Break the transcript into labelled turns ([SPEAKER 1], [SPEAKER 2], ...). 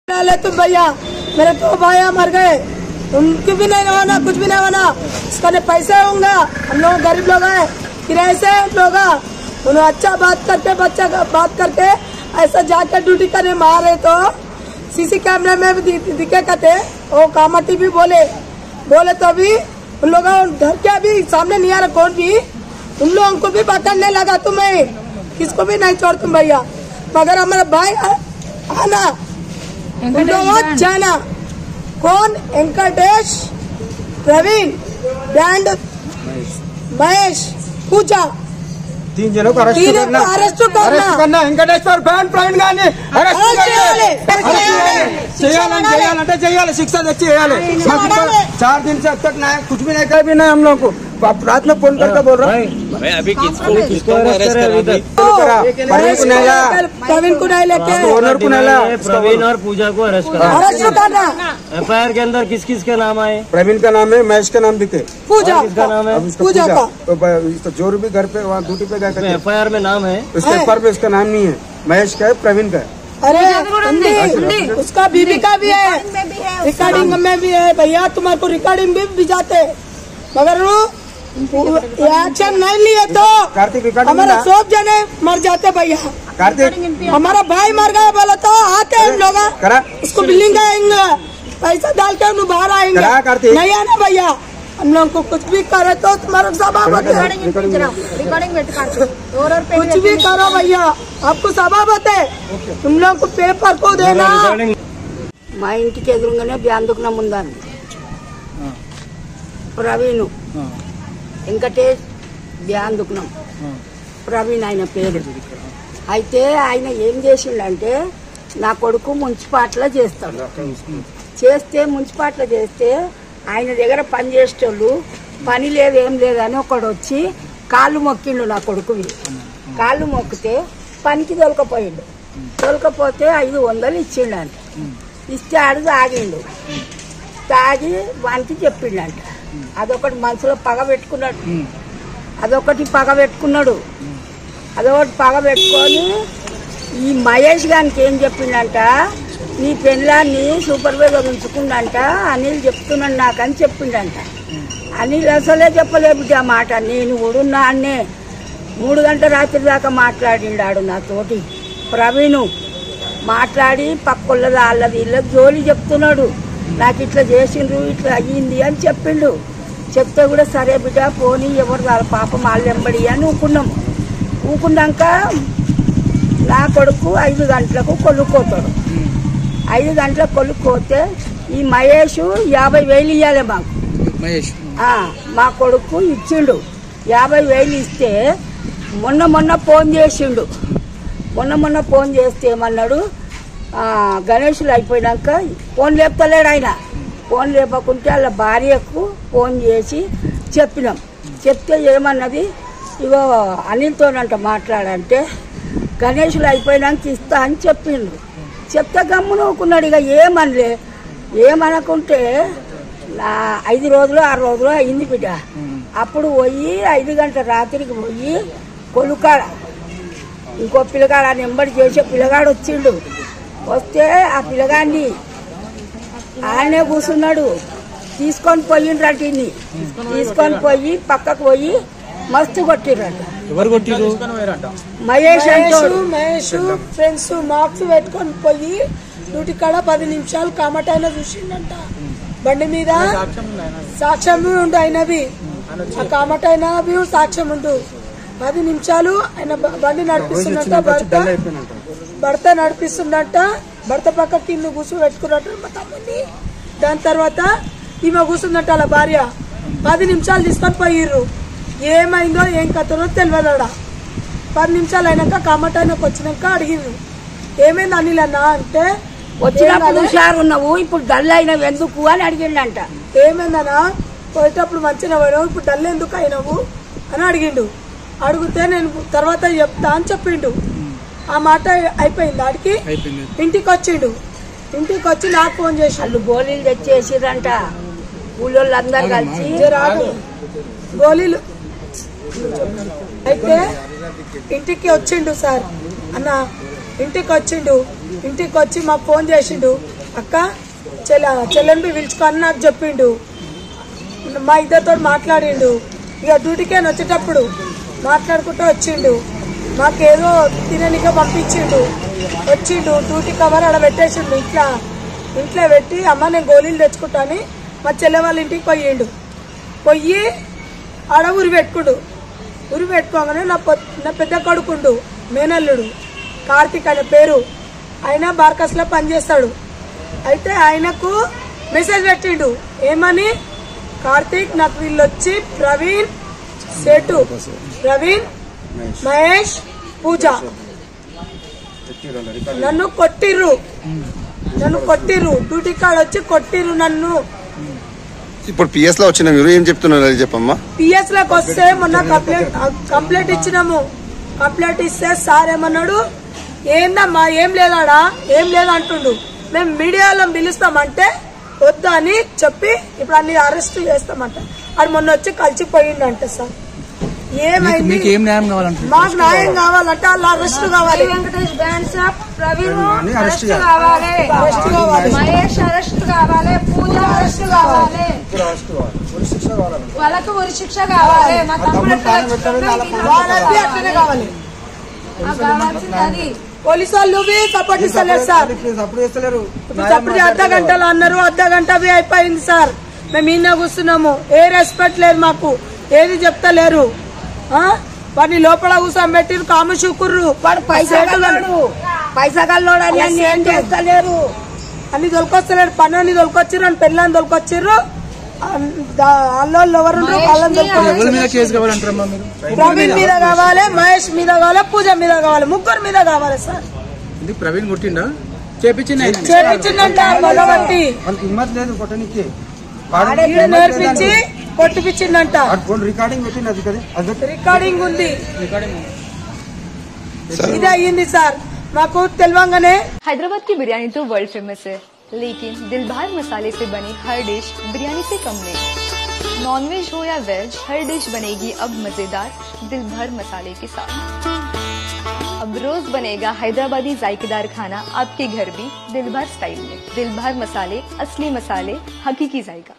[SPEAKER 1] तुम भैया मेरे दो भाई मर गए, उनकी भी नहीं होना, कुछ भी नहीं होना। इसका पैसे होंगे, हम लोग गरीब लोग हैं, किराए से लोग। उन्होंने अच्छा बात करके बच्चा बात करके ऐसा जाकर ड्यूटी करने मारे तो सीसी कैमरे में भी दिखे कहते वो कामटी भी बोले तो भी उन लोगों घर के अभी सामने नहीं आ रहा कौन भी, उन लोगों को भी पकड़ने लगा। तुम्हें किसको भी नहीं छोड़ तुम भैया, मगर हमारा भाई आना जाना। कौन? वेंकटेश, प्रवीण, बैंड, महेश, पूजा,
[SPEAKER 2] तीन जनों को अरेस्ट करना। वेंकटेश्वर बैंड प्रवीण गानी अरेस्ट చేయాలి శిక్ష తెచ్చి చేయాలి। 4 दिन से अब तक ना कुछ भी नहीं कर भी नहीं हम लोग को। रात में फोन करके बोल रहा हूँ अभी किसको अरेस्ट करा?
[SPEAKER 1] प्रवीण को नहीं लेके
[SPEAKER 2] ओनर को नहीं,
[SPEAKER 3] प्रवीण और पूजा को अरेस्ट करा। FIR के अंदर किस किस के नाम आए?
[SPEAKER 2] प्रवीण का नाम है, महेश का नाम भी थे,
[SPEAKER 1] पूजा
[SPEAKER 3] का नाम है,
[SPEAKER 1] पूजा का
[SPEAKER 2] तो जो भी घर पे वहाँ ड्यूटी पे गए
[SPEAKER 3] FIR में नाम है,
[SPEAKER 2] उसके पेपर पे उसका नाम नहीं है, महेश का है, प्रवीण का है।
[SPEAKER 1] अरे उसका बीबी का भी है, रिकॉर्डिंग में भी है भैया। तुम्हारे को रिकॉर्डिंग भी जाते, मगर एक्शन नहीं लिए तो हमारा 100 जने मर जाते भैया।
[SPEAKER 2] कार्तिक
[SPEAKER 1] हमारा भाई मर गया बोला तो आते हम लोग उसको बिल्डिंग आएंगे, पैसा डाल के हम बाहर आएंगे, नहीं आना भैया। हम लोग को कुछ भी करे तो तुम्हारा सबाब होते, कुछ भी करो भैया आपको सबाब होते, तुम लोग को पेपर को देना।
[SPEAKER 4] మా ఇంటికి ఎదురుగానే బ్యాందుకున ముందని ప్రవీణ్, వెంకటేష్, బ్యాందుకునం ప్రవీణ్ ఆయన పేరు. అయితే ఆయన ఏం చేసిండంటే నా కొడుకు మున్సిపాలిటీలో చేస్తాడు, మున్సిపాలిటీలో చేస్తే ఆయన దగ్గర పని చేసేటోళ్ళు పని లేదు ఏం లేదని ఒకడు వచ్చి కాళ్ళు మొక్కిండు. నా కొడుకువి కాళ్ళు మొక్కితే పనికి తోలకపోతే 500 ఇచ్చిండంట. ఇస్తే ఆడు తాగి వానికి చెప్పిండంట. అదొకటి మనసులో పగ పెట్టుకున్నాడు, అదొకటి పగ పెట్టుకొని ఈ మహేష్ గారికి ఏం చెప్పిండంట, నీ పెళ్ళాన్ని సూపర్వైజర్ ఉంచుకుండంట అనిల్ చెప్తున్నాడు నాకని చెప్పిండంట. అనిల్ అసలే చెప్పలేదు ఆ మాట. నేను ఉడున్నా అన్నే 3 గంటల రాత్రి దాకా మాట్లాడిండాడు నాతోటి. ప్రవీణ్ మాట్లాడి పక్కొల్లది వాళ్ళది ఇళ్ళది జోలి చెప్తున్నాడు, నాకు ఇట్లా చేసిండ్రు ఇట్లా అయ్యింది అని చెప్పిండు. చెప్తే కూడా సరే బిడ్డ పోనీ ఎవరు పాపం వాళ్ళు ఎంబడి అని ఊకున్నాక నా కొడుకు 5 గంటలకు కొలుక్కోతాడు. 5 గంటలకు కొలుక్కోతే ఈ మహేష్ 50,000 ఇవ్వాలి మాకు. మా కొడుకు ఇచ్చిండు 50,000 ఇస్తే మొన్న ఫోన్ చేసిండు. మొన్న ఫోన్ చేస్తే ఏమన్నాడు, గణేషులు అయిపోయినాక ఫోన్ లేపుతలేడు ఆయన. ఫోన్ లేపకుంటే వాళ్ళ భార్యకు ఫోన్ చేసి చెప్తే ఏమన్నది, ఇగో అనిల్తోనంట మాట్లాడంటే గణేషులు అయిపోయినాక ఇస్తా అని చెప్పిండు. చెప్తే గమ్మున ఊకున్నాడు. ఇక ఏమనకుంటే 5 రోజులు 6 రోజులు అయింది బిడ్డ. అప్పుడు పోయి 5 గంటల రాత్రికి పోయి కొలుకాడ ఇంకో పిల్లగాడు నెంబడి చేసే పిల్లగాడు వచ్చిండు. వస్తే ఆ పిల్లగాడిని ఆయనే కూర్చున్నాడు. తీసుకొని పోయిండ్రట, తీసుకొని పోయి పక్కకు పోయి మస్తు కొట్టిర్రట. మహేష్
[SPEAKER 1] ఫ్రెండ్స్ మార్క్స్ పెట్టుకొని పోయి డ్యూటీ కాడ 10 నిమిషాలు కామటైనా చూసిండంట. బండి మీద సాక్ష్యం ఉండు అయినవి, ఆ కామటైనా సాక్ష్యం ఉండు. 10 నిమిషాలు ఆయన బండి నడిపిస్తున్నట్ట, భర్త నడిపిస్తున్నట్ట. భర్త పక్కకి ఇల్లు కూర్చో పెట్టుకున్నట్టు మా తమ్ముడిని. దాని తర్వాత ఈమె కూర్చున్నట్టు వాళ్ళ భార్య. 10 నిమిషాలు తీసుకొని పోయిర్రు. ఏమైందో ఏం కథనో తెలియదాడా. 10 నిమిషాలు అయినాక కామటైనాకు వచ్చినాక అడిగిండ్రు, ఏమైంది అనిల్ అన్న అంటే,
[SPEAKER 4] వచ్చినప్పుడు హుషారు ఉన్నావు ఇప్పుడు డల్ అయినవు ఎందుకు అని అడిగిండంట.
[SPEAKER 1] ఏమైందన్నా పోయేటప్పుడు మంచిగా పోయినావు ఇప్పుడు డల్ ఎందుకు అయినావు అని అడిగిండు. అడిగితే నేను తర్వాత చెప్తా అని చెప్పిండు. ఆ మాట అయిపోయింది. ఆడికి ఇంటికి వచ్చి నాకు ఫోన్ చేసి
[SPEAKER 4] వాళ్ళు గోళీలు తెచ్చేసిరంట. ఊళ్ళోళ్ళు అందరు కలిసి
[SPEAKER 1] గోళీలు అయితే ఇంటికి వచ్చిండు సార్ అన్న. ఇంటికి వచ్చి మాకు ఫోన్ చేసిండు. అక్క చెల్లెని పిలుచుకో అని నాకు చెప్పిండు. మా ఇద్దరితో మాట్లాడిండు. ఇక డ్యూటీకి అని వచ్చేటప్పుడు మాట్లాడుకుంటూ వచ్చిండు. మాకేదో తిననిక పంపించిండు. వచ్చిండు డ్యూటీ కవర్ ఆడ పెట్టేసిండు. ఇంట్లో పెట్టి అమ్మ నేను గోళీలు తెచ్చుకుంటా అని మా చెల్లె వాళ్ళ ఇంటికి పోయి ఆడ ఉరి పెట్టుకోగానే నా పెద్ద కొడుకుండు మేనల్లుడు కార్తీక్ అనే పేరు. ఆయన బార్కస్ లో పనిచేస్తాడు. అయితే ఆయనకు మెసేజ్ పెట్టిండు ఏమని, కార్తీక్ నాకు వీళ్ళు వచ్చి ప్రవీణ్ సేటు, ప్రవీణ్ మహేష్ పూజ నన్ను కొట్టిర్రు డ్యూటీ కాడ వచ్చి కొట్టిర్రు నన్ను.
[SPEAKER 5] ఇప్పుడు పిఎస్ లో వచ్చిన మీరు ఏం చెప్తున్నారు అది చెప్పమ్మా.
[SPEAKER 1] పిఎస్ లోకి వస్తే మొన్న కంప్లైంట్ ఇచ్చినాము. కంప్లైంట్ ఇస్తే సార్ ఏమన్నాడు, ఏందమ్మా ఏం లేదాడా ఏం లేదా అంటుండు. మేము మీడియాలో పిలుస్తామంటే వద్దు అని చెప్పి ఇప్పుడు అన్ని అరెస్ట్ చేస్తామంట. అది మొన్న వచ్చి కలిసిపోయిండంట. సార్ ఏమైంది, మాకు న్యాయం కావాలంటే వాళ్ళు అరెస్ట్ కావాలి.
[SPEAKER 4] Venkatesh band shop Praveen arrest కావాలి, మహేష్ అరెస్ట్ కావాలి, పూజ అరెస్ట్ కావాలి, వాళ్ళకు ఉరి శిక్ష కావాలి. మా తమ్ముడు
[SPEAKER 1] అట్లనే కావాలి. పోలీసు వాళ్ళు సపోర్ట్ ఇస్తలేరు సార్. ఇప్పుడు అర్ధగంటలో అన్నారు, అర్ధగంట అయిపోయింది సార్. మేము ఈయన కూర్చున్నాము. ఏ రెస్పెక్ట్ లేదు మాకు, ఏది చెప్తలేరు. వాడిని లోపల కూర్చోబెట్టిరు, కామశూకుర్రు,
[SPEAKER 4] పైసగాళ్ళు ఏం చేస్తలేరు.
[SPEAKER 1] అన్ని దొరికొస్తలేరు. పని దొరికొచ్చిర్రు, అని పెళ్ళని దొరికొచ్చిర్రు. అల్లోళ్ళు ఎవరు ప్రవీణ్ మీద కావాలి, మహేష్ మీద కావాలి, పూజ మీద కావాలి, ముగ్గురు మీద కావాలి సార్.
[SPEAKER 2] ప్రవీణ్ కొట్టిండా
[SPEAKER 1] చేపించిందంట మొదటి నేర్పించి కొట్టిపించిందంట. రికార్డింగ్ ఉంది. ఇది అయ్యింది సార్ మాకు తెలియంగానే.
[SPEAKER 6] हैदराबाद की बिरयानी तो वर्ल्ड फेमस है, लेकिन दिल भर मसाले से बनी हर डिश बिरयानी से कम नहीं। नॉनवेज हो या वेज, हर डिश बनेगी अब मजेदार दिल भर मसाले के साथ। अब रोज बनेगा हैदराबादी जायकेदार खाना आपके घर भी दिल भर स्टाइल में। दिल भर मसाले, असली मसाले, हकीकी जायका।